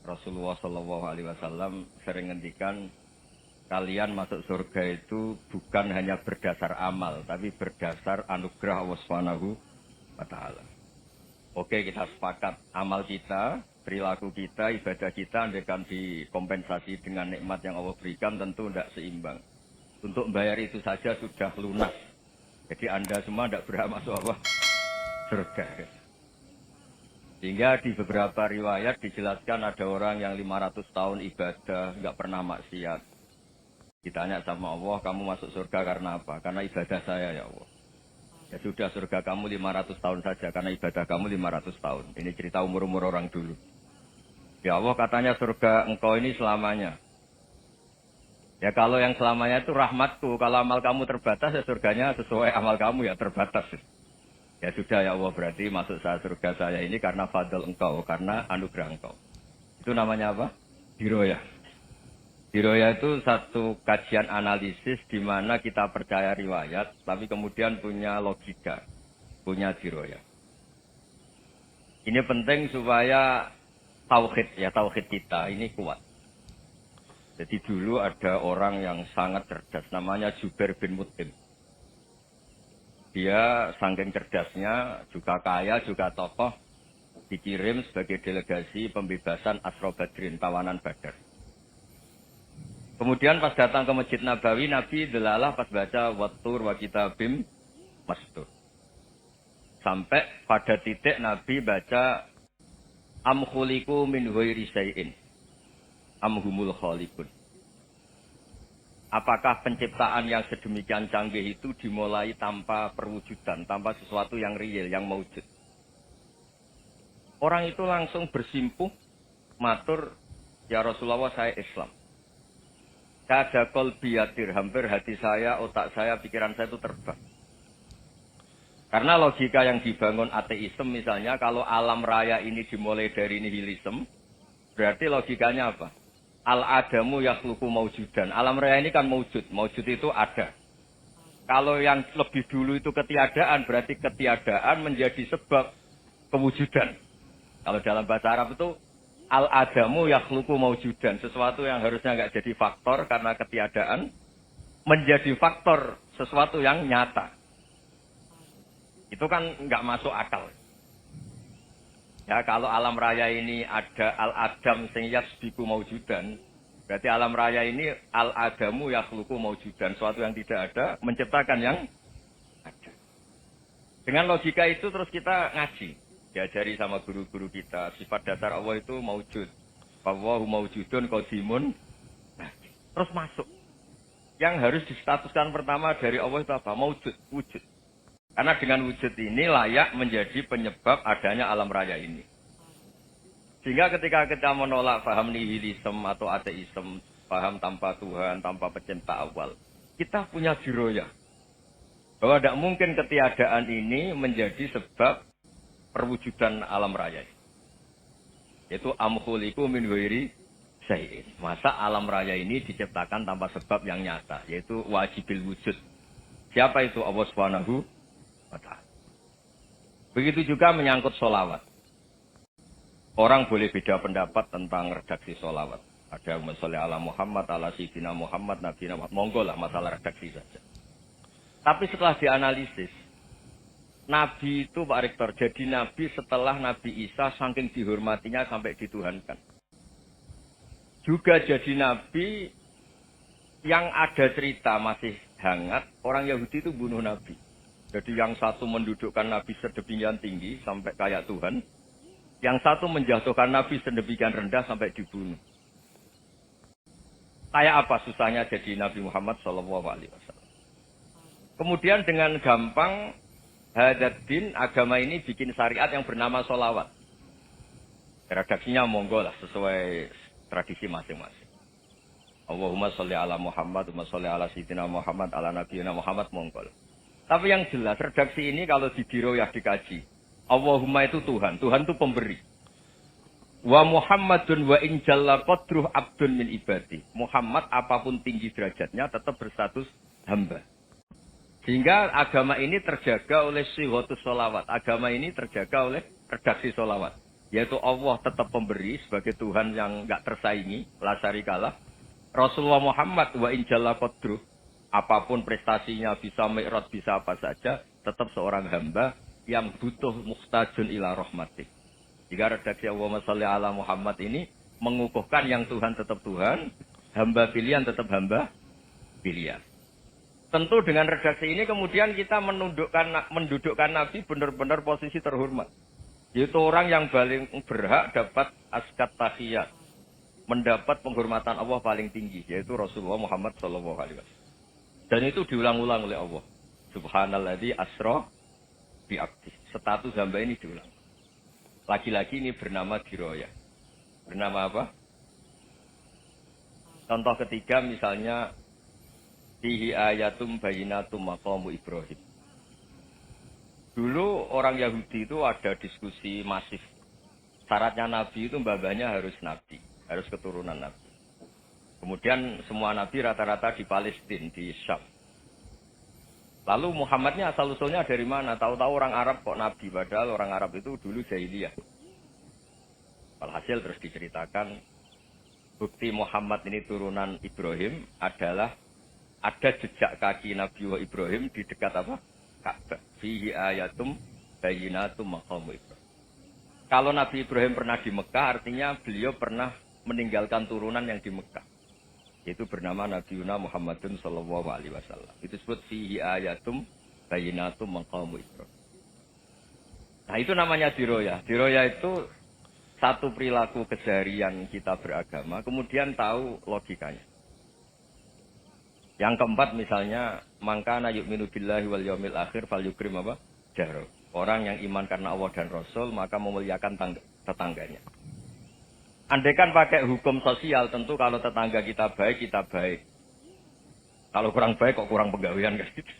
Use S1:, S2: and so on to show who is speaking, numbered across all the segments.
S1: Rasulullah Shallallahu Alaihi Wasallam sering ngendikan kalian masuk surga itu bukan hanya berdasar amal, tapi berdasar anugerah Allah Subhanahu wa Ta'ala. Oke, kita sepakat amal kita, perilaku kita, ibadah kita, andaikan dikompensasi dengan nikmat yang Allah berikan, tentu tidak seimbang. Untuk membayar itu saja sudah lunas. Jadi Anda semua tidak berhak masuk apa? Surga. Sehingga di beberapa riwayat dijelaskan ada orang yang 500 tahun ibadah, nggak pernah maksiat. Ditanya sama Allah, kamu masuk surga karena apa? Karena ibadah saya ya Allah. Ya sudah, surga kamu 500 tahun saja, karena ibadah kamu 500 tahun. Ini cerita umur-umur orang dulu. Ya Allah, katanya surga engkau ini selamanya. Ya kalau yang selamanya itu rahmatku, kalau amal kamu terbatas ya surganya sesuai amal kamu ya terbatas. Ya sudah ya Allah, berarti masuk surga saya ini karena fadl engkau, karena anugerah engkau. Itu namanya apa? Diroyah. Diroyah itu satu kajian analisis di mana kita percaya riwayat, tapi kemudian punya logika, punya diroyah. Ini penting supaya tauhid kita ini kuat. Jadi dulu ada orang yang sangat cerdas, namanya Jubair bin Mut'im. Dia saking cerdasnya, juga kaya, juga tokoh, dikirim sebagai delegasi pembebasan Asra Badrin, tawanan Badar. Kemudian pas datang ke Masjid Nabawi, Nabi delalah pas baca Wattur wa kitabim mastur. Sampai pada titik Nabi baca Am khuliqu min ghairi syai'in am humul khaliqun. Apakah penciptaan yang sedemikian canggih itu dimulai tanpa perwujudan, tanpa sesuatu yang real, yang maujud? Orang itu langsung bersimpuh, matur, ya Rasulullah saya Islam. Kada qalbi yatir, hampir hati saya, otak saya, pikiran saya itu terbang. Karena logika yang dibangun ateisme misalnya, kalau alam raya ini dimulai dari nihilisme, berarti logikanya apa? Al-adamu yakhluqu maujudan. Alam raya ini kan maujud. Maujud itu ada. Kalau yang lebih dulu itu ketiadaan, berarti ketiadaan menjadi sebab kewujudan. Kalau dalam bahasa Arab itu al-adamu yakhluqu maujudan. Sesuatu yang harusnya nggak jadi faktor karena ketiadaan, menjadi faktor sesuatu yang nyata. Itu kan nggak masuk akal. Ya, kalau alam raya ini ada al-adam sing yasbiku maujudan, berarti alam raya ini al-adamu yakhluqu maujudan, sesuatu yang tidak ada menciptakan yang ada. Dengan logika itu terus kita ngaji, diajari sama guru-guru kita, sifat dasar Allah itu maujud. Wallahu maujudun qadimun. Nah, terus masuk. Yang harus distatuskan pertama dari Allah itu apa? Maujud, wujud. Karena dengan wujud ini layak menjadi penyebab adanya alam raya ini. Sehingga ketika kita menolak paham nihilisme atau ateisme, paham tanpa Tuhan, tanpa pencipta awal, kita punya diroyah. Bahwa tidak mungkin ketiadaan ini menjadi sebab perwujudan alam raya. Yaitu amkhuliku min ghairi syai'in. Masa alam raya ini diciptakan tanpa sebab yang nyata, yaitu wajibil wujud. Siapa itu? Allah Subhanahu. Begitu juga menyangkut sholawat. Orang boleh beda pendapat tentang redaksi sholawat. Ada yang sholli ala Muhammad, ala Sayyidina Muhammad, Nabi Muhammad. Monggo lah masalah redaksi saja. Tapi setelah dianalisis, Nabi itu Pak Rektor, jadi Nabi setelah Nabi Isa saking dihormatinya sampai dituhankan. Juga jadi Nabi yang ada cerita masih hangat, orang Yahudi itu bunuh Nabi. Jadi yang satu mendudukkan Nabi sedemikian tinggi sampai kayak Tuhan. Yang satu menjatuhkan Nabi sedemikian rendah sampai dibunuh. Kayak apa susahnya jadi Nabi Muhammad SAW. Kemudian dengan gampang, Hadaddin agama ini bikin syariat yang bernama sholawat. Redaksinya monggo lah sesuai tradisi masing-masing. Allahumma sholli ala Muhammad, Allahumma sholli ala Sayyidina Muhammad, ala Nabiyina Muhammad, monggo lah. Tapi yang jelas, redaksi ini kalau di diroyah dikaji. Allahumma itu Tuhan. Tuhan itu pemberi. Wa Muhammadun wa injalla qadruh abdun min ibadi. Muhammad apapun tinggi derajatnya tetap berstatus hamba. Sehingga agama ini terjaga oleh sihotus sholawat. Agama ini terjaga oleh redaksi sholawat. Yaitu Allah tetap pemberi sebagai Tuhan yang enggak tersaingi, la syarikalah. Rasulullah Muhammad wa injalla qadruh. Apapun prestasinya bisa mi'raj, bisa apa saja, tetap seorang hamba yang butuh muhtajun ila rahmatik. Jika redaksi Allahumma sholli ala Muhammad ini mengukuhkan yang Tuhan tetap Tuhan, hamba pilihan tetap hamba pilihan. Tentu dengan redaksi ini kemudian kita mendudukkan Nabi benar-benar posisi terhormat. Yaitu orang yang paling berhak dapat askat tahiyat. Mendapat penghormatan Allah paling tinggi. Yaitu Rasulullah Muhammad SAW. Dan itu diulang-ulang oleh Allah. Subhanalladzi asra bi'abdi. Status hamba ini diulang. Lagi-lagi ini bernama diroya. Bernama apa? Contoh ketiga misalnya fihi ayatum bayinatum maqamu Ibrahim. Dulu orang Yahudi itu ada diskusi masif. Syaratnya Nabi itu mbah-mbahnya harus Nabi. Harus keturunan Nabi. Kemudian semua Nabi rata-rata di Palestina, di Syam. Lalu Muhammadnya asal-usulnya dari mana? Tahu-tahu orang Arab kok Nabi. Padahal orang Arab itu dulu jahiliyah. Alhasil terus diceritakan bukti Muhammad ini turunan Ibrahim adalah ada jejak kaki Nabi Ibrahim di dekat apa? Ka'bah. Fihi ayatum bayinatum maqamu Ibrahim. Kalau Nabi Ibrahim pernah di Mekah, artinya beliau pernah meninggalkan turunan yang di Mekah. Itu bernama Nabiuna Muhammadun sallallahu alaihi wasallam. Itu disebut fihi ayatum bayinatum maqamu Ibrahim. Nah, itu namanya diroya. Diroya itu satu perilaku keseharian kita beragama, kemudian tahu logikanya. Yang keempat misalnya, mangkana yu'minu billahi wal yaumil akhir fal yukrim apa? Jaro. Orang yang iman karena Allah dan Rasul, maka memuliakan tetangganya. Andaikan pakai hukum sosial, tentu kalau tetangga kita baik, kita baik. Kalau kurang baik, kok kurang pegawaian kan gitu.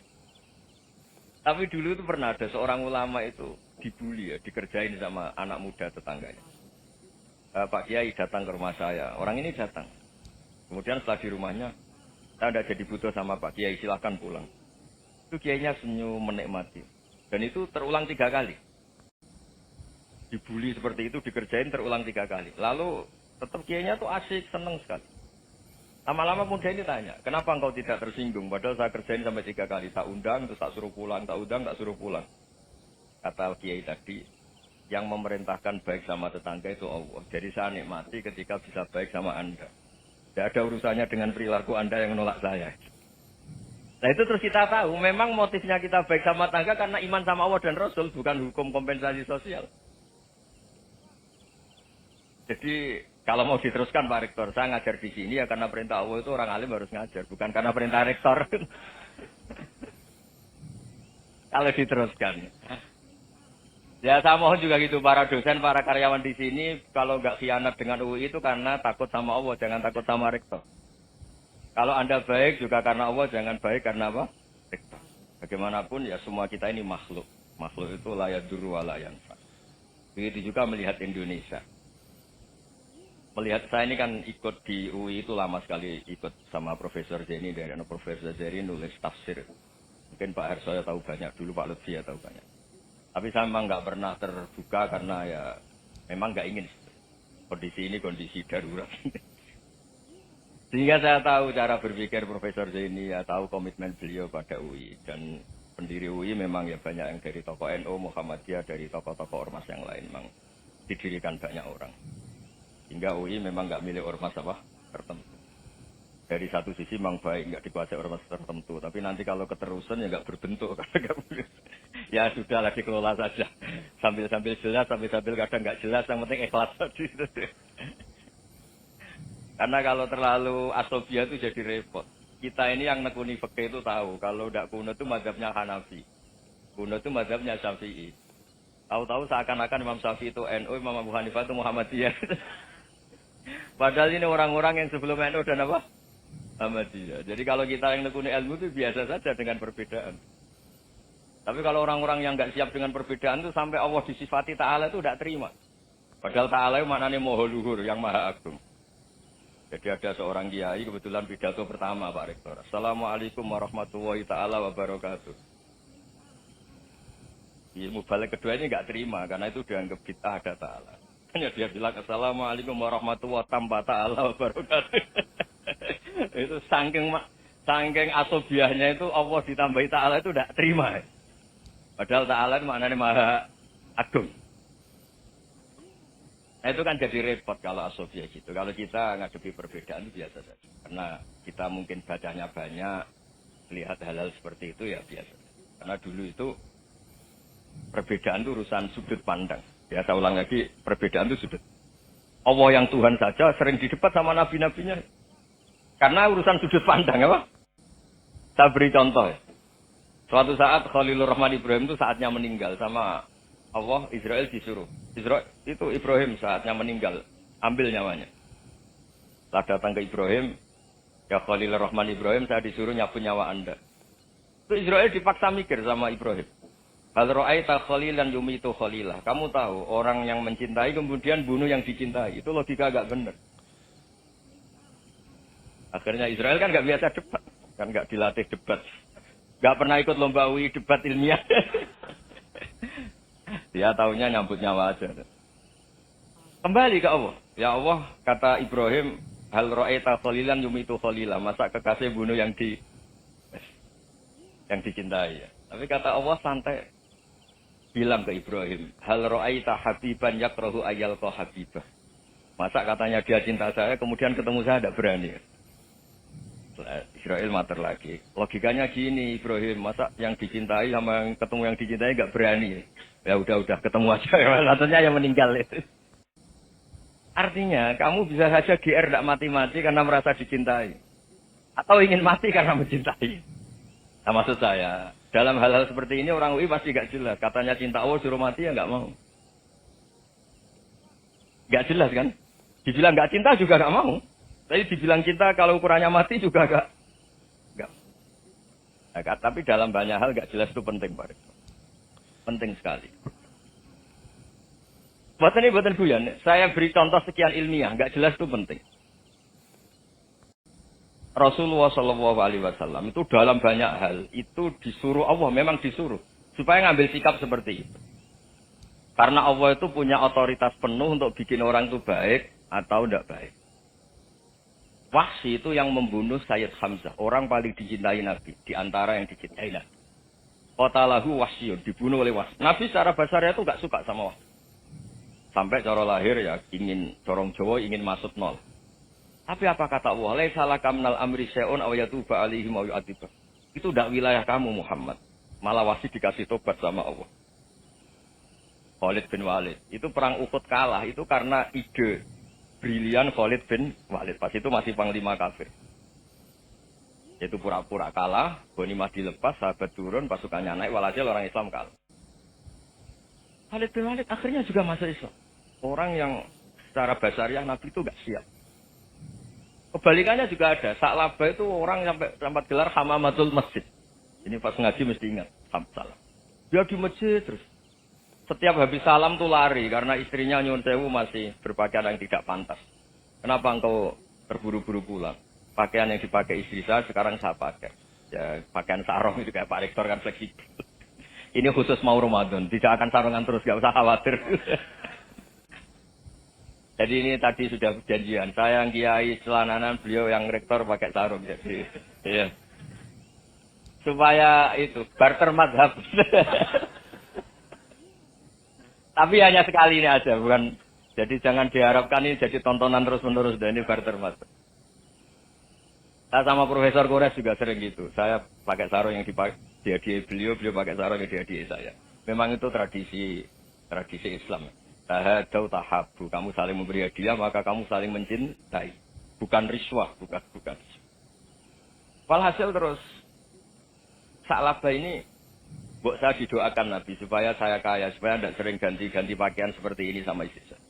S1: Tapi dulu itu pernah ada seorang ulama itu dibully ya, dikerjain sama anak muda tetangganya. Pak Kiai datang ke rumah saya, orang ini datang. Kemudian setelah di rumahnya, saya tidak jadi butuh sama Pak Kiai, silahkan pulang. Itu Kiainya senyum menikmati. Dan itu terulang 3 kali. Dibully seperti itu, dikerjain terulang 3 kali. Lalu tetap Kiainya tuh asik, seneng sekali. Lama-lama muda ini tanya, kenapa engkau tidak tersinggung? Padahal saya kerjain sampai 3 kali. Tak undang, terus tak suruh pulang, tak undang, tak suruh pulang. Kata Kiai tadi, yang memerintahkan baik sama tetangga itu Allah. Jadi saya nikmati ketika bisa baik sama Anda. Tidak ada urusannya dengan perilaku Anda yang menolak saya. Nah itu terus kita tahu, memang motifnya kita baik sama tetangga karena iman sama Allah dan Rasul, bukan hukum kompensasi sosial. Jadi kalau mau diteruskan Pak Rektor, saya ngajar di sini ya karena perintah Allah itu orang alim harus ngajar, bukan karena perintah Rektor. Kalau diteruskan. Ya saya mohon juga gitu, para dosen, para karyawan di sini, kalau nggak khianat dengan UI itu karena takut sama Allah, jangan takut sama Rektor. Kalau Anda baik juga karena Allah, jangan baik karena apa? Rektor. Bagaimanapun ya semua kita ini makhluk. Makhluk itu la yadurru wa la yanfa. Begitu juga melihat Indonesia. Melihat saya ini kan ikut di UI itu lama sekali, ikut sama Profesor Zeni, dari Profesor Zeni nulis tafsir. Mungkin Pak Harsoyo tahu banyak, dulu Pak Lutfi ya tahu banyak. Tapi saya memang nggak pernah terbuka karena ya memang nggak ingin. Kondisi ini kondisi darurat. Sehingga saya tahu cara berpikir Profesor Zaini, ya tahu komitmen beliau pada UI. Dan pendiri UI memang ya banyak yang dari tokoh NU, Muhammadiyah, dari tokoh-tokoh ormas yang lain. Memang didirikan banyak orang. Hingga UI memang nggak milik ormas apa tertentu. Dari satu sisi memang baik, nggak dikuasai ormas tertentu. Tapi nanti kalau keterusan ya nggak berbentuk. Ya sudah lah dikelola saja. Sambil-sambil jelas, sambil-sambil kadang nggak jelas. Yang penting ikhlas tadi. Karena kalau terlalu asobia itu jadi repot. Kita ini yang nekuni fikih itu tahu. Kalau tidak kuno itu mazhabnya Hanafi. Kuno itu mazhabnya Syafi'i. Tahu-tahu seakan-akan Imam Syafi'i itu NU, Imam Abu Hanifah itu Muhammadiyah. Padahal ini orang-orang yang sebelum NU dan apa? Muhammadiyah. Jadi kalau kita yang nekuni ilmu itu biasa saja dengan perbedaan. Tapi kalau orang-orang yang nggak siap dengan perbedaan itu sampai Allah disifati Ta'ala itu tidak terima. Padahal Ta'ala itu maknanya Maha Luhur, yang Maha Agung. Jadi ada seorang kiai kebetulan pidato pertama Pak Rektor. Assalamualaikum warahmatullahi ta'ala wabarakatuh. Ilmu balik kedua ini nggak terima karena itu dianggap bid'ah ada Ta'ala. Hanya dia bilang assalamualaikum warahmatullahi wabarakatuh. Itu saking asobiahnya itu Allah ditambahi ta'ala itu tidak terima. Padahal ta'ala itu maknanya maha agung. Nah itu kan jadi repot kalau asobiah gitu. Kalau kita ngadepi perbedaan itu biasa saja. Karena kita mungkin bacanya banyak, lihat hal-hal seperti itu ya biasa. Karena dulu itu perbedaan itu urusan sudut pandang. Ya saya ulang lagi, perbedaan itu sudut. Allah yang Tuhan saja sering didebat sama nabi-nabinya. Karena urusan sudut pandang apa? Saya beri contoh ya. Suatu saat Khalilur Rahman Ibrahim itu saatnya meninggal sama Allah, Israel disuruh. Israel itu Ibrahim saatnya meninggal, ambil nyawanya. Setelah datang ke Ibrahim, ya Khalilur Rahman Ibrahim, saya disuruh nyapu nyawa Anda. Itu Israel dipaksa mikir sama Ibrahim. Hal ra'aita khalilan yumitu khalilah. Kamu tahu orang yang mencintai kemudian bunuh yang dicintai. Itu logika agak benar. Akhirnya Israel kan nggak biasa debat, kan nggak dilatih debat, nggak pernah ikut lomba UI debat ilmiah. Dia taunya nyambut nyawa aja. Kembali ke Allah. Ya Allah, kata Ibrahim, hal ra'aita khalilan yumitu khalilah. Masa kekasih bunuh yang dicintai ya. Tapi kata Allah santai. Bilang ke Ibrahim, hal ra'aita habiban yakrahu ayyalqa habibah. Masa katanya dia cinta saya, kemudian ketemu saya tidak berani. Israel mater lagi. Logikanya gini Ibrahim, masa yang dicintai sama yang ketemu yang dicintai nggak berani. Ya udah ketemu aja. Katanya yang meninggal itu. Artinya kamu bisa saja GR tidak mati-mati karena merasa dicintai. Atau ingin mati karena mencintai. Nah, maksud saya, dalam hal-hal seperti ini orang UI pasti gak jelas. Katanya cinta Allah suruh mati ya gak mau. Gak jelas kan? Dibilang gak cinta juga gak mau. Tapi dibilang cinta kalau ukurannya mati juga gak. Nah, tapi dalam banyak hal gak jelas itu penting, Pak. Penting sekali. Buatan guyon. Saya beri contoh sekian ilmiah, gak jelas itu penting. Rasulullah Shallallahu Alaihi Wasallam itu dalam banyak hal itu disuruh Allah, memang disuruh supaya ngambil sikap seperti itu. Karena Allah itu punya otoritas penuh untuk bikin orang itu baik atau tidak baik. Wahsy itu yang membunuh Sayyid Hamzah, orang paling dicintai Nabi di antara yang dicintai Nabi. Qatalahu Wahsyun, dibunuh oleh Wahsy. Nabi secara basarnya itu nggak suka sama Wahsy. Sampai cara lahir ya ingin corong Jawa ingin masuk nol. Tapi apa kata Allah? Laisa laka minal amri syai'un aw yatuba alaihim aw yu'adzibah. Itu tidak wilayah kamu Muhammad. Malah Wahsy dikasih tobat sama Allah. Khalid bin Walid. Itu perang Uhud kalah itu karena ide brilian Khalid bin Walid. Pas itu masih panglima kafir. Itu pura-pura kalah, ghanimah dilepas, sahabat turun, pasukannya naik, walhasil orang Islam kalah. Khalid bin Walid akhirnya juga masuk Islam. Orang yang secara basariah Nabi itu enggak siap. Kebalikannya juga ada. Sa'labah itu orang sampai gelar hamamatul masjid. Ini pas ngaji mesti ingat. Salam. Dia di masjid terus. Setiap habis salam tuh lari. Karena istrinya nyuwun sewu masih berpakaian yang tidak pantas. Kenapa engkau terburu-buru pulang? Pakaian yang dipakai istri saya sekarang saya pakai. Ya, pakaian sarung itu kayak Pak Rektor kan fleksibel. Ini khusus mau Ramadan. Tidak akan sarungan terus. Gak usah khawatir. Jadi ini tadi sudah perjanjian. Saya yang kiai celananan, beliau yang rektor pakai sarung. Jadi, iya. Supaya itu barter madhab. Tapi hanya sekali ini aja, bukan. Jadi jangan diharapkan ini jadi tontonan terus-menerus. Dan ini barter madhab. Saya sama Profesor Kores juga sering gitu. Saya pakai sarung yang dihadiahi beliau pakai sarung yang dihadiahi saya. Memang itu tradisi Islam. Tahadau tahabu, kamu saling memberi hadiah maka kamu saling mencintai, bukan riswah, bukan. Walhasil terus Sa'labah ini, buat saya didoakan Nabi supaya saya kaya, supaya tidak sering ganti pakaian seperti ini sama istri saya.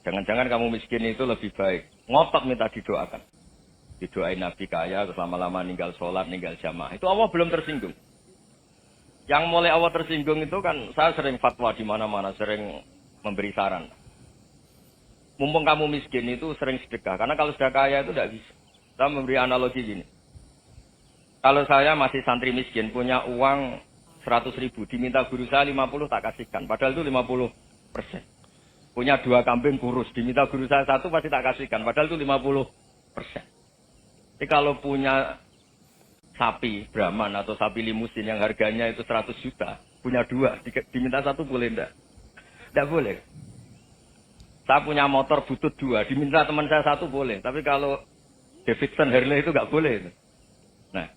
S1: Jangan-jangan kamu miskin itu lebih baik. Ngotot minta didoakan, didoain Nabi kaya, selama-lama ninggal sholat, ninggal jamaah. Itu Allah belum tersinggung. Yang mulai Allah tersinggung itu kan saya sering fatwa di mana-mana, sering memberi saran. Mumpung kamu miskin itu sering sedekah. Karena kalau sudah kaya itu tidak bisa. Saya memberi analogi gini. Kalau saya masih santri miskin, punya uang 100.000. Diminta guru saya 50 tak kasihkan. Padahal itu 50%. Punya 2 kambing kurus, diminta guru saya 1 pasti tak kasihkan. Padahal itu 50%. Jadi kalau punya sapi Brahman atau sapi limusin yang harganya itu 100 juta, punya 2, diminta 1 boleh enggak? Enggak boleh. Saya punya motor butut 2, diminta teman saya 1 boleh. Tapi kalau Davidson Harley itu enggak boleh. Nah,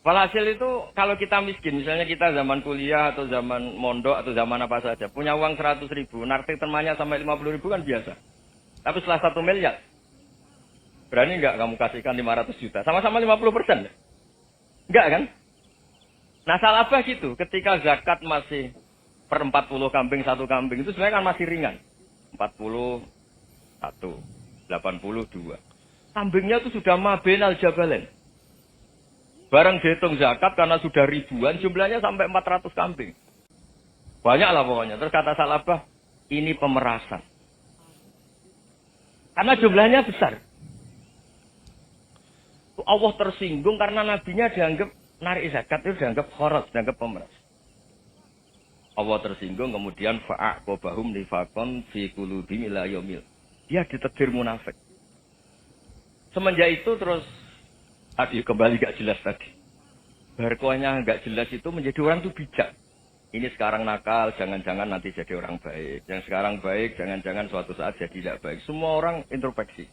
S1: walhasil itu kalau kita miskin, misalnya kita zaman kuliah atau zaman mondok atau zaman apa saja, punya uang 100 ribu, narik temannya sampai 50 ribu kan biasa. Tapi setelah 1 miliar, berani nggak kamu kasihkan 500 juta? Sama-sama 50%. Enggak kan? Nah salah apa gitu, ketika zakat masih per 40 kambing 1 kambing, itu sebenarnya kan masih ringan. 40, 1, 82. Kambingnya itu sudah mabenal jabalen. Barang dihitung zakat karena sudah ribuan, jumlahnya sampai 400 kambing. Banyak lah pokoknya. Terus kata Salabah, ini pemerasan. Karena jumlahnya besar. Allah tersinggung karena nabinya dianggap narik zakat itu dianggap khoros, dianggap pemeras. Allah tersinggung kemudian fa'aqobahum nifakon fi qulubihim ila yaumil. Dia ditegur munafik. Semenjak itu terus tadi kembali gak jelas tadi. Barkohnya gak jelas itu menjadi orang itu bijak. Ini sekarang nakal, jangan-jangan nanti jadi orang baik. Yang sekarang baik, jangan-jangan suatu saat jadi tidak baik. Semua orang introspeksi.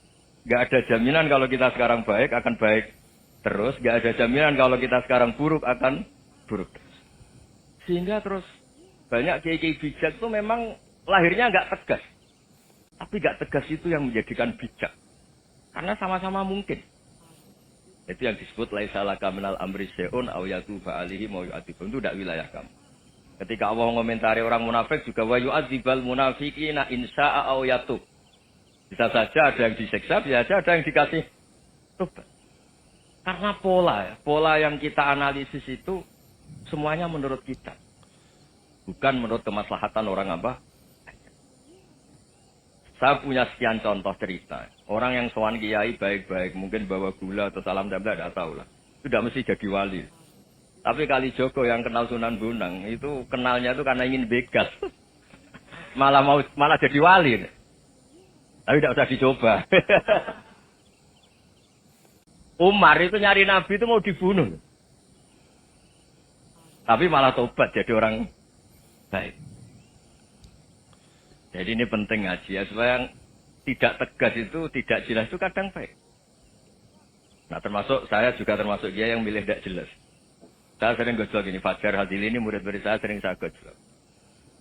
S1: Gak ada jaminan kalau kita sekarang baik akan baik terus. Gak ada jaminan kalau kita sekarang buruk akan buruk terus. Sehingga terus banyak kiai-kiai bijak itu memang lahirnya gak tegas. Tapi gak tegas itu yang menjadikan bijak. Karena sama-sama mungkin. Itu yang disebut laisa laka minal amri syai'un aw yatuba alaihim wa yu'adzibum. Itu tidak wilayah kamu. Ketika Allah mengomentari orang munafik juga wa yu'adzibal munafiqina in syaa'a aw yatub. Bisa saja ada yang disiksa, bisa saja ada yang dikasih tobat. Karena pola yang kita analisis itu semuanya menurut kita. Bukan menurut kemaslahatan orang apa? Saya punya sekian contoh cerita. Orang yang sowan kiai baik-baik, mungkin bawa gula atau salam tempel, tidak tahu lah. Sudah mesti jadi wali. Tapi kali Joko yang kenal Sunan Bonang, itu kenalnya itu karena ingin begas. malah jadi wali. Tapi tidak usah dicoba. Umar itu nyari Nabi itu mau dibunuh. Tapi malah tobat jadi orang baik. Jadi ini penting ngaji ya, supaya yang tidak tegas itu, tidak jelas itu kadang baik. Nah termasuk, saya juga termasuk dia yang milih tidak jelas. Saya sering gojol gini, Fajar Hadili ini murid-murid saya sering saya gojol.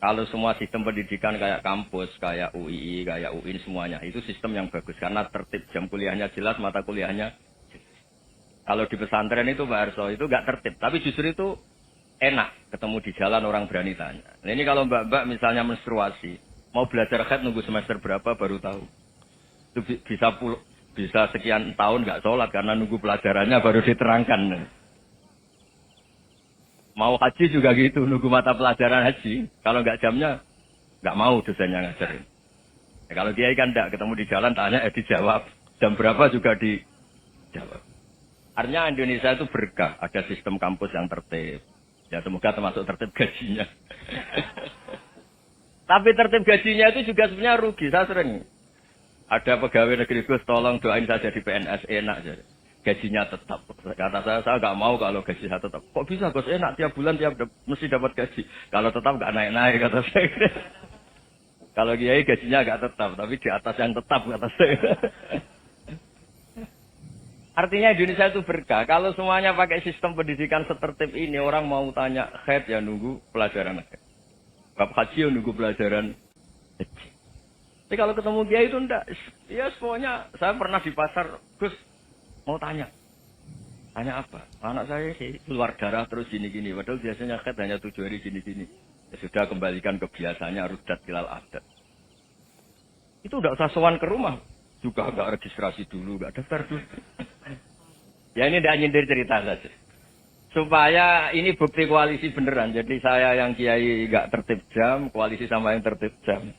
S1: Kalau semua sistem pendidikan kayak kampus, kayak UII, kayak UIN semuanya, itu sistem yang bagus. Karena tertib, jam kuliahnya jelas, mata kuliahnya jelas. Kalau di pesantren itu Pak Arso, itu nggak tertib. Tapi justru itu enak, ketemu di jalan orang berani tanya. Nah ini kalau mbak-mbak misalnya menstruasi, mau belajar khat nunggu semester berapa baru tahu. Itu bisa sekian tahun nggak sholat karena nunggu pelajarannya baru diterangkan. Mau haji juga gitu, nunggu mata pelajaran haji. Kalau nggak jamnya, nggak mau dosennya ngajarin. Ya, kalau kiai kan nggak ketemu di jalan, tanya dijawab. Jam berapa juga dijawab. Artinya Indonesia itu berkah, ada sistem kampus yang tertib. Ya semoga termasuk tertib gajinya. Tapi tertib gajinya itu juga sebenarnya rugi. Saya sering ada pegawai negeri Gus, tolong doain saja di PNS enak saja. Gajinya tetap. Kata saya nggak mau kalau gaji saya tetap. Kok bisa Gus enak tiap bulan mesti dapat gaji. Kalau tetap nggak naik-naik kata saya. Kalau kiai gajinya nggak tetap, tapi di atas yang tetap kata saya. Artinya Indonesia itu berkah. Kalau semuanya pakai sistem pendidikan setertib ini, orang mau tanya khair ya nunggu pelajaran khair. Bab haji ya nunggu pelajaran haji. Tapi kalau ketemu kiai itu enggak. Ya semuanya, saya pernah di pasar, Gus mau tanya. Tanya apa? Anak saya sih keluar darah terus gini-gini. Padahal biasanya khair hanya 7 hari gini-gini. Ya sudah kembalikan ke biasanya, rudat kilal adat. Itu enggak usah sowan ke rumah. Juga enggak registrasi dulu, enggak daftar dulu. Ya ini tidak nyindir cerita saja. Supaya ini bukti koalisi beneran. Jadi saya yang kiai enggak tertib jam, koalisi sama yang tertib jam.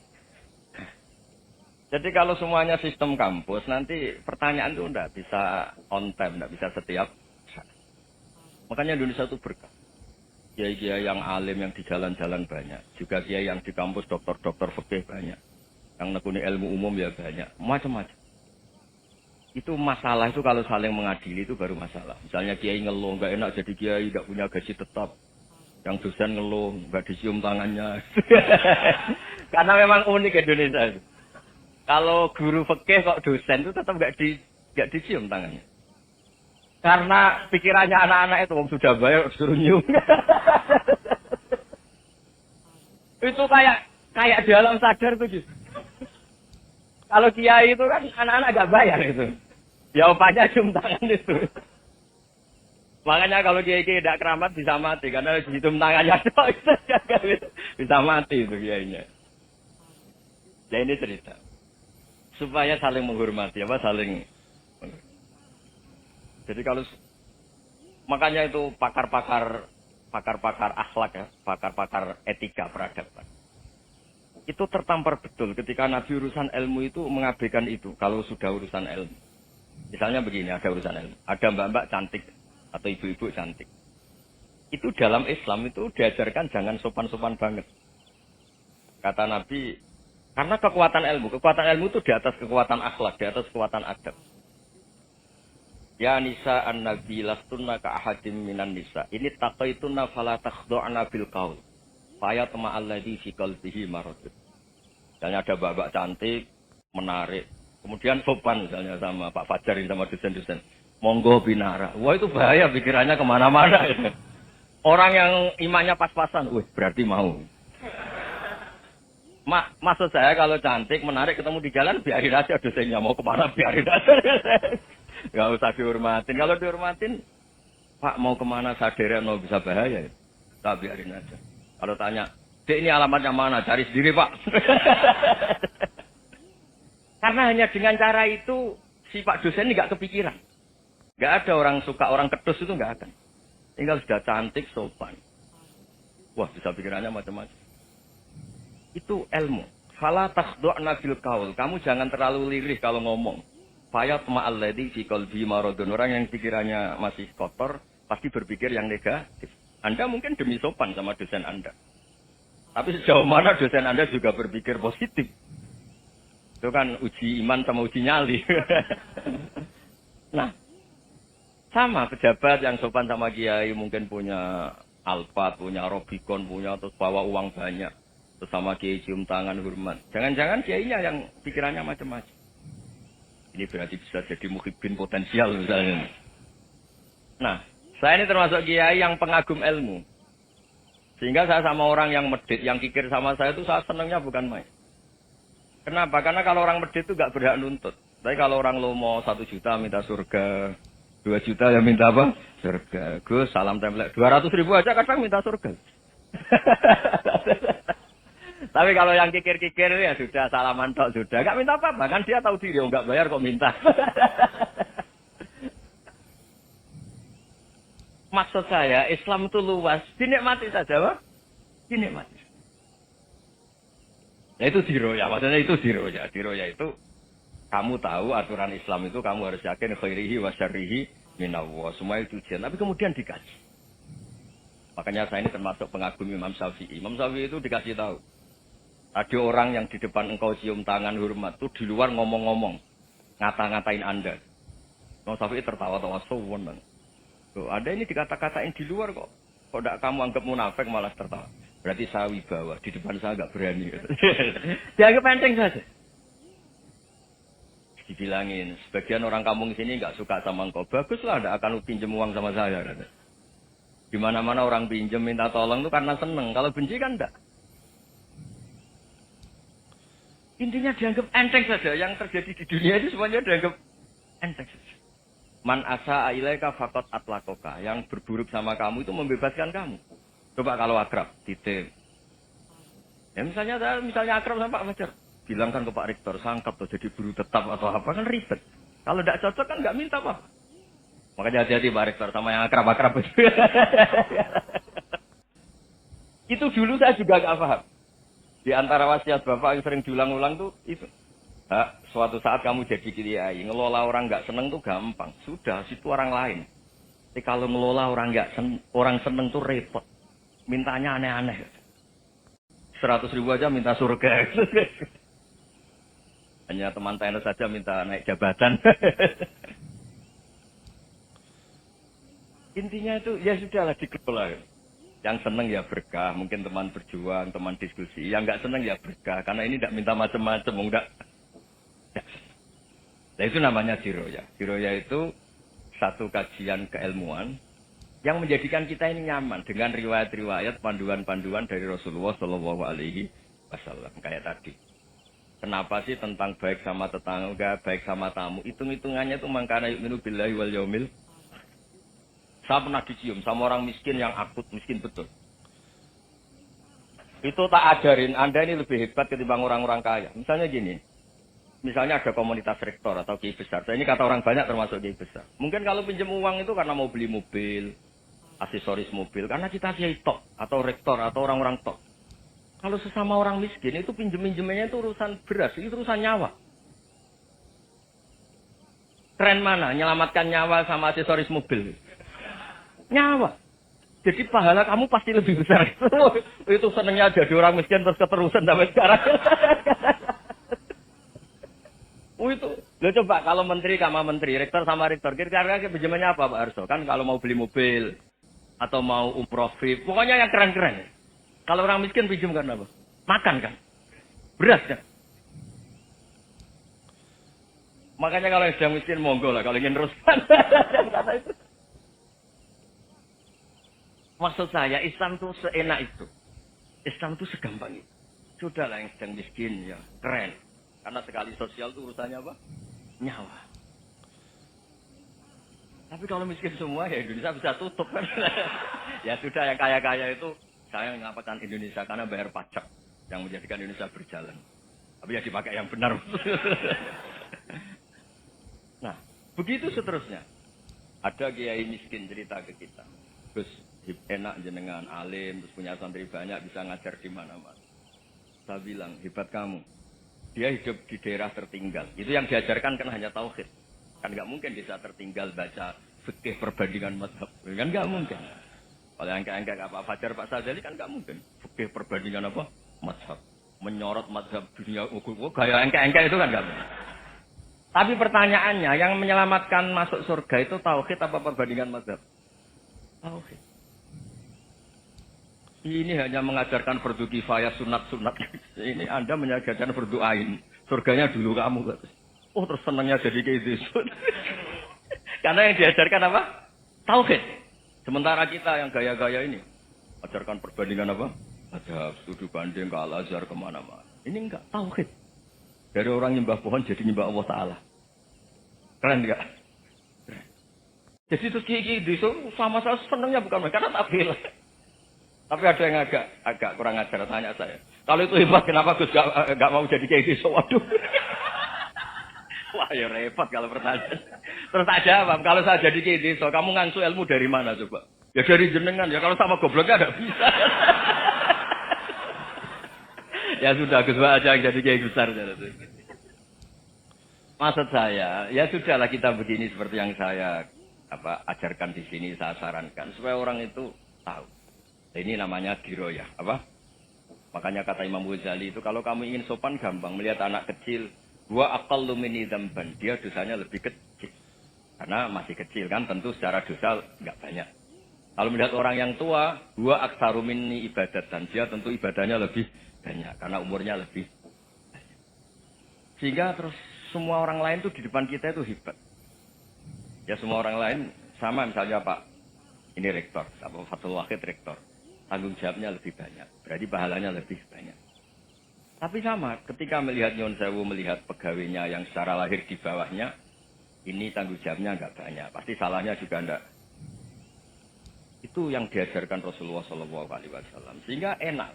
S1: Jadi kalau semuanya sistem kampus, nanti pertanyaan itu enggak bisa on time, enggak bisa setiap saat. Makanya Indonesia itu berkah. Kiai-kiai yang alim yang di jalan-jalan banyak. Juga kiai yang di kampus dokter-dokter fikih banyak. Yang nekuni ilmu umum ya banyak, macam-macam. Itu masalah itu kalau saling mengadili itu baru masalah. Misalnya kiai ngeluh, nggak enak jadi kiai, nggak punya gaji tetap. Yang dosen ngeluh, nggak dicium tangannya. Karena memang unik Indonesia itu. Kalau guru fikih kok dosen itu tetap nggak dicium tangannya. Karena pikirannya anak-anak itu sudah bayar suruh nyium. Itu kayak di alam sadar tuh gitu. Kalau kiai itu kan anak-anak gak bayar itu. Ya upahnya cium tangan itu. Makanya kalau kiai-kiai tidak keramat bisa mati karena cium tangannya bisa mati itu kiainya. Ya ini cerita. Supaya saling menghormati saling. Jadi kalau makanya itu pakar-pakar akhlak ya, pakar-pakar etika peradaban. Itu tertampar betul ketika Nabi urusan ilmu itu mengabaikan itu. Kalau sudah urusan ilmu. Misalnya begini, ada urusan ilmu. Ada mbak-mbak cantik atau ibu-ibu cantik. Itu dalam Islam itu diajarkan jangan sopan-sopan banget. Kata Nabi, karena kekuatan ilmu itu di atas kekuatan akhlak, di atas kekuatan adab. Ya nisa an-nabi lastunna ka ahadim minan nisa. Ini taqaitunna fala takhdu'na bil qaul. Faya tama'alladhi fi qalbihi maradun. Misalnya ada mbak-mbak cantik, menarik. Kemudian sopan misalnya sama Pak Fajar sama dosen-dosen. Monggo binara. Wah itu bahaya pikirannya kemana-mana. Orang yang imannya pas-pasan. Wih berarti mau. Maksud saya kalau cantik, menarik ketemu di jalan, biarin aja dosennya. Mau kemana biarin aja. Gak usah dihormatin. Kalau dihormatin, Pak mau kemana sadarian mau bisa bahaya. Tak biarin aja. Kalau tanya, Dek ini alamatnya mana? Cari sendiri Pak. Karena hanya dengan cara itu, si Pak dosen ini gak kepikiran. Gak ada orang suka, orang kedus itu gak akan. Tinggal sudah cantik, sopan. Wah bisa pikirannya macam-macam. Itu ilmu. Fala takhdu'na bil qaul. Kamu jangan terlalu lirih kalau ngomong. Fayat ma'alladhi fi qalbi maradun. Orang yang pikirannya masih kotor, pasti berpikir yang negatif. Anda mungkin demi sopan sama dosen Anda. Tapi sejauh mana dosen Anda juga berpikir positif. Itu kan uji iman sama uji nyali. Nah, sama pejabat yang sopan sama kiai mungkin punya Alphard, punya Robicon, punya terus bawa uang banyak. Terus sama kiai cium tangan hormat. Jangan-jangan kiainya yang pikirannya macam-macam. Ini berarti bisa jadi muhibbin potensial misalnya. Nah, saya ini termasuk kiai yang pengagum ilmu. Sehingga saya sama orang yang medit, yang kikir sama saya itu saya senangnya bukan main. Kenapa? Karena kalau orang medit itu gak berhak nuntut. Tapi kalau orang lomo 1 juta minta surga, 2 juta ya minta apa? Surga. Gus, salam template. 200 ribu aja kadang minta surga. Tapi kalau yang kikir-kikir ya sudah salaman tok sudah. Gak minta apa-apa. Kan dia tahu diri, gak bayar kok minta. Maksud saya, Islam itu luas. Dinikmati saja, Pak. Dinikmati. Ya itu diroya. Maksudnya itu diroya. Diroya itu, kamu tahu aturan Islam itu, kamu harus yakin khairihi wa syarrihi minallah. Semua itu ujian. Tapi kemudian dikaji. Makanya saya ini termasuk pengagum Imam Syafi'i. Imam Syafi'i itu dikasih tahu. Ada orang yang di depan engkau cium tangan hormat, itu di luar ngomong-ngomong. Ngata-ngatain Anda. Imam Syafi'i tertawa-tawa, sewenang. Tuh, ada ini dikata-katain di luar kok. Kok tidak kamu anggap munafik malah tertawa. Berarti saya wibawa. Di depan saya nggak berani. Dianggap enteng saja. Dibilangin, sebagian orang kampung sini nggak suka sama engkau. Baguslah, tidak akan pinjam uang sama saya. Di mana-mana orang pinjam minta tolong itu karena seneng. Kalau benci kan enggak. Intinya dianggap enteng saja. Yang terjadi di dunia itu semuanya dianggap enteng saja. Man asa ilaika faqat atlakoka. Yang berburuk sama kamu itu membebaskan kamu. Coba kalau akrab, titip. Ya misalnya akrab sama Pak Fajar. Bilangkan ke Pak Rektor, sangkap tuh jadi guru tetap atau apa, kan ribet. Kalau tidak cocok kan nggak minta apa. Makanya hati-hati Pak Rektor sama yang akrab-akrab. Itu dulu saya juga nggak paham. Di antara wasiat Bapak yang sering diulang-ulang tuh itu. Suatu saat kamu jadi kiai, ngelola orang nggak seneng tuh gampang. Sudah, situ orang lain. Tapi kalau ngelola orang seneng tuh repot. Mintanya aneh-aneh. 100 ribu aja minta surga. Hanya teman tenis saja minta naik jabatan. Intinya itu ya sudahlah dikelola. Yang seneng ya berkah, mungkin teman berjuang, teman diskusi. Yang nggak seneng ya berkah, karena ini tidak minta macam-macam, enggak. Nah itu namanya diroya. Diroya itu satu kajian keilmuan yang menjadikan kita ini nyaman dengan riwayat-riwayat, panduan-panduan dari Rasulullah Shallallahu Alaihi Wasallam kayak tadi. Kenapa sih tentang baik sama tetangga, baik sama tamu? Hitung-hitungannya itu mangkana yu'minu billahi wal yaumil. Saya pernah dicium sama orang miskin yang akut miskin betul. Itu tak ajarin, Anda ini lebih hebat ketimbang orang-orang kaya. Misalnya gini, misalnya ada komunitas rektor atau kiai besar. Ini kata orang banyak termasuk kiai besar. Mungkin kalau pinjam uang itu karena mau beli mobil, aksesoris mobil. Karena kita kiai tok atau rektor atau orang-orang tok. Kalau sesama orang miskin itu pinjem-pinjemannya itu urusan beras, itu urusan nyawa. Keren mana? Menyelamatkan nyawa sama aksesoris mobil. Nyawa. Jadi pahala kamu pasti lebih besar. Itu senangnya jadi orang miskin terus keterusan sampai sekarang. Itu. Lo coba kalau menteri sama menteri, rektor sama rektor, kira-kira pinjamannya apa Pak Arso? Kan kalau mau beli mobil atau mau umroh VIP, pokoknya yang keren-keren. Kalau orang miskin pinjam kan apa? Makan kan? Beras kan? Makanya kalau yang sedang miskin monggo lah kalau ingin ruskan. Maksud saya Islam itu seenak itu. Islam itu segampang itu. Sudahlah yang sedang miskin ya keren. Karena sekali sosial itu urusannya apa? Nyawa. Tapi kalau miskin semua ya Indonesia bisa tutup kan. Ya sudah yang kaya-kaya itu saya mengatakan Indonesia karena bayar pajak yang menjadikan Indonesia berjalan. Tapi ya dipakai yang benar. Nah, begitu seterusnya. Ada kiai miskin cerita ke kita. Gus, enak jenengan alim, terus punya santri banyak, bisa ngajar di mana-mana. Saya bilang, hebat kamu. Dia hidup di daerah tertinggal. Itu yang diajarkan kan hanya tauhid. Kan nggak mungkin bisa tertinggal baca fikih perbandingan mazhab. Kan nggak mungkin. Kalau yang kayak Pak Fajar, Pak Sazali kan nggak mungkin. Fikih perbandingan apa? Mazhab. Menyorot mazhab dunia ukur. Gaya engke-engke itu kan nggak mungkin. Tapi pertanyaannya, yang menyelamatkan masuk surga itu tauhid apa perbandingan mazhab? Tauhid. Ini hanya mengajarkan fardu kifayah sunat-sunat. Ini Anda mengajarkan fardu ain. Surganya dulu kamu. Oh terus senangnya jadi kayak gitu. Karena yang diajarkan apa? Tauhid. Sementara kita yang gaya-gaya ini, ajarkan perbandingan apa? Ada studi banding ke Al-Azhar kemana-mana. Ini enggak, tauhid. Dari orang nyembah pohon jadi nyembah Allah Ta'ala. Keren enggak? Keren. Jadi itu kiki itu sama saya senangnya bukan karena tak bilang. Tapi ada yang agak kurang ajar tanya saya. Kalau itu hebat, kenapa Gus enggak mau jadi kayak gitu? Waduh. Wah ya repot kalau pertanyaan. Terus tak jawab, kalau saya jadi kayak gitu, kamu ngangsu ilmu dari mana coba? Ya dari jenengan, ya kalau sama gobloknya tidak bisa. Ya sudah, Gus aja yang jadi kayak besar. Maksud saya, ya sudahlah kita begini seperti yang saya ajarkan di sini, saya sarankan. Supaya orang itu tahu. Ini namanya diroyah. Makanya kata Imam Ghazali itu, kalau kamu ingin sopan gampang, melihat anak kecil, Wa aqallu minni dzamban, dia dosanya lebih kecil. Karena masih kecil kan, tentu secara dosa enggak banyak. Kalau melihat orang yang tua, wa aktsaru minni ibadatan, dia tentu ibadahnya lebih banyak karena umurnya lebih banyak. Sehingga terus semua orang lain tuh di depan kita itu hebat. Ya semua orang lain sama misalnya Pak ini rektor, Pak Fathul Wahid rektor. Tanggung jawabnya lebih banyak, berarti pahalanya lebih banyak. Tapi sama, ketika melihat Nyon Sewu, melihat pegawainya yang secara lahir di bawahnya, ini tanggung jawabnya enggak banyak. Pasti salahnya juga enggak. Itu yang diajarkan Rasulullah SAW. Sehingga enak.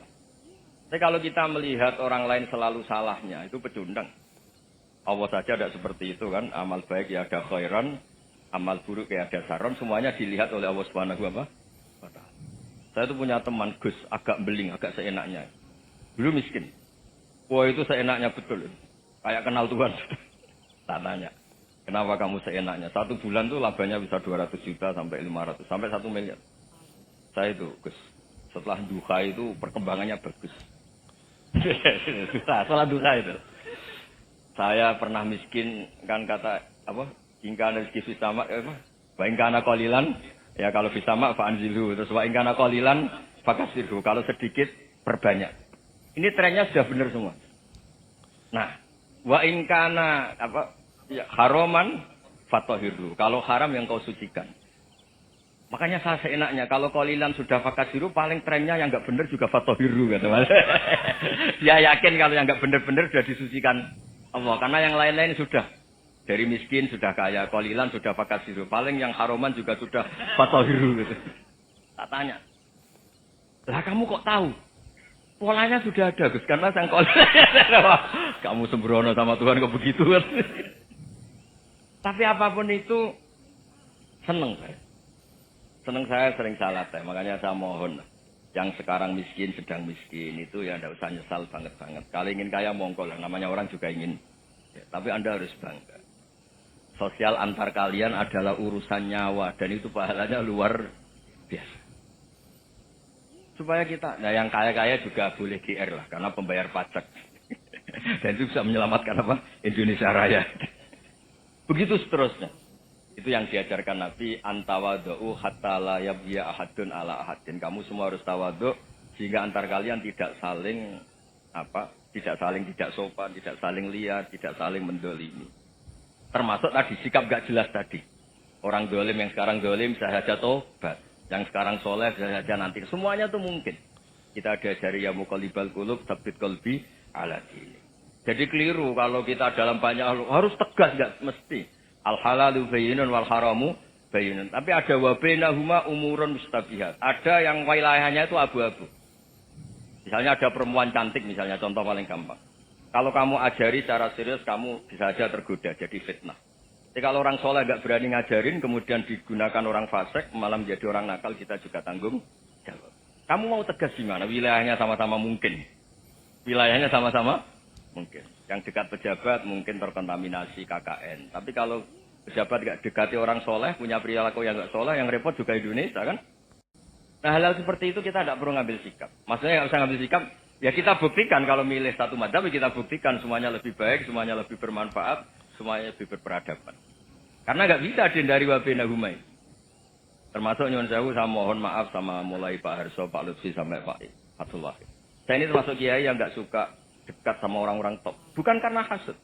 S1: Tapi kalau kita melihat orang lain selalu salahnya, itu pecundang. Allah saja tidak seperti itu kan. Amal baik ya ada khairan, amal buruk ya ada saron. Semuanya dilihat oleh Allah Subhanahu wa Ta'ala. Saya itu punya teman Gus, agak beling, agak seenaknya. Dulu miskin. Wah itu seenaknya betul. Kayak kenal Tuhan. Tak tanya. Kenapa kamu seenaknya? 1 bulan tuh labanya bisa 200 juta sampai 500. Sampai 1 miliar. Saya itu, Gus. Setelah duha itu perkembangannya bagus. Setelah duha itu. Saya pernah miskin kan kata apa? Ingkana rezeki sama apa? Wa ingkana qalilan ya kalau bisa mak fa'anzilu terus wa ingkana qalilan fakasiru kalau sedikit perbanyak. Ini trennya sudah benar semua. Nah, wa ingkana apa? Ya, haroman fatohiru. Kalau haram yang kau sucikan. Makanya saya seenaknya, kalau qalilan sudah fakasiru, paling trennya yang nggak benar juga fatohiru. Kata Mas. Dia yakin kalau yang nggak benar-benar sudah disucikan Allah. Karena yang lain-lain sudah. Dari miskin sudah kaya, qalilan sudah fakasiru. Paling yang haroman juga sudah fatohiru. Gitu. Tak tanya. Lah kamu kok tahu? Polanya sudah ada, Gus. Karena sang qalilan. Kamu sembrono sama Tuhan kok begitu. Tapi apapun itu, seneng saya. Seneng saya sering salah teh, makanya saya mohon yang sekarang miskin sedang miskin itu ya tidak usah nyesal banget. Kalau ingin kaya monggo lah, namanya orang juga ingin. Ya, tapi Anda harus bangga. Sosial antar kalian adalah urusan nyawa dan itu pahalanya luar biasa. Supaya kita, nah yang kaya-kaya juga boleh GR lah karena pembayar pajak. Dan itu bisa menyelamatkan apa? Indonesia Raya. Begitu seterusnya. Itu yang diajarkan Nabi, antawadhu hatta la yabghiya ahadun ala ahadin. Kamu semua harus tawadhu sehingga antar kalian tidak saling tidak sopan, tidak saling liar, tidak saling mendolimi. Termasuk tadi sikap gak jelas tadi. Orang dolim yang sekarang dolim bisa saja tobat, yang sekarang soleh bisa saja nanti. Semuanya itu mungkin. Kita diajari ya muqallibal qulub tsabbit qalbi ala dini. Jadi keliru kalau kita dalam banyak harus tegas enggak mesti. Al-halalu bayyinun wal haramu bayyinun. Tapi ada wa bainahuma umurun mustabihat. Ada yang wilayahnya itu abu-abu. Misalnya ada perempuan cantik misalnya, contoh paling gampang. Kalau kamu ajari secara serius, kamu bisa saja tergoda, jadi fitnah. Jadi kalau orang soleh nggak berani ngajarin, kemudian digunakan orang fasik, malah menjadi orang nakal, kita juga tanggung jawab. Kamu mau tegas gimana? Wilayahnya sama-sama mungkin. Wilayahnya sama-sama mungkin. Yang dekat pejabat mungkin terkontaminasi KKN. Tapi kalau pejabat nggak dekati orang soleh, punya perilaku yang nggak soleh, yang repot juga Indonesia kan? Nah hal-hal seperti itu kita tidak perlu ngambil sikap. Maksudnya nggak usah ngambil sikap, ya kita buktikan kalau milih satu madzhab, kita buktikan semuanya lebih baik, semuanya lebih bermanfaat, semuanya lebih berperadaban. Karena nggak bisa dihindari wa bainahuma. Termasuk nyuwun sewu, saya mohon maaf sama mulai Pak Harso, Pak Lutfi sampai Pak Fatullah. Saya ini termasuk kiai yang nggak suka dekat sama orang-orang top. Bukan karena hasud.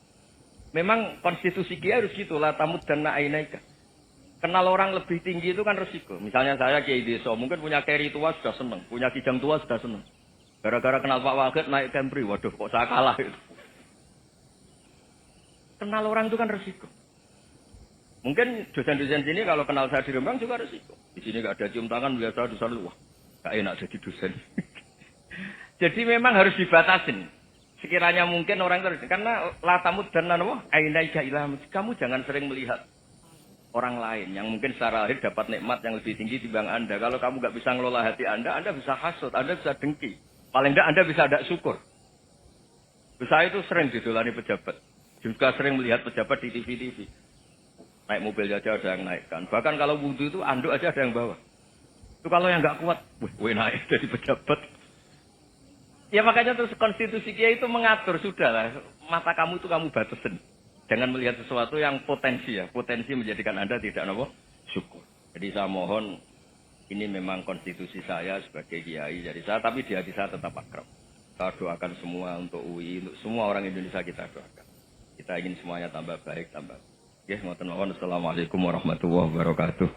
S1: Memang konstitusi kiai harus gitu, la tamud dan na'inaika. Kenal orang lebih tinggi itu kan resiko. Misalnya saya kiai desa, mungkin punya keri tua sudah seneng, punya kijang tua sudah seneng. Gara-gara kenal Pak Wakil naik Kempri, waduh kok saya kalah itu. Kenal orang itu kan resiko. Mungkin dosen-dosen sini kalau kenal saya di Rembang juga resiko. Di sini nggak ada cium tangan, biasa dosen lu, wah, nggak enak jadi dosen. Jadi memang harus dibatasin. Sekiranya mungkin orang itu, karena latamud dan nanawa, ainaika ilah, kamu jangan sering melihat orang lain yang mungkin secara lahir dapat nikmat yang lebih tinggi dibanding Anda. Kalau kamu nggak bisa ngelola hati Anda bisa hasut, Anda bisa dengki. Paling tidak Anda bisa ada syukur. Saya itu sering didolani pejabat. Juga sering melihat pejabat di TV-TV. Naik mobil aja ada yang naikkan. Bahkan kalau wudhu itu anduk aja ada yang bawa. Itu kalau yang nggak kuat, wih naik jadi pejabat. Ya makanya terus konstitusi kiai itu mengatur, sudahlah. Mata kamu itu kamu batasin. Jangan melihat sesuatu yang potensi ya. Potensi menjadikan Anda tidak nopo syukur. Jadi saya mohon, ini memang konstitusi saya sebagai kiai. Jadi saya, tapi di hati saya tetap akrab. Kita doakan semua untuk UI, untuk semua orang Indonesia kita doakan. Kita ingin semuanya tambah baik, tambah. Ya, mohon. Assalamualaikum warahmatullahi wabarakatuh.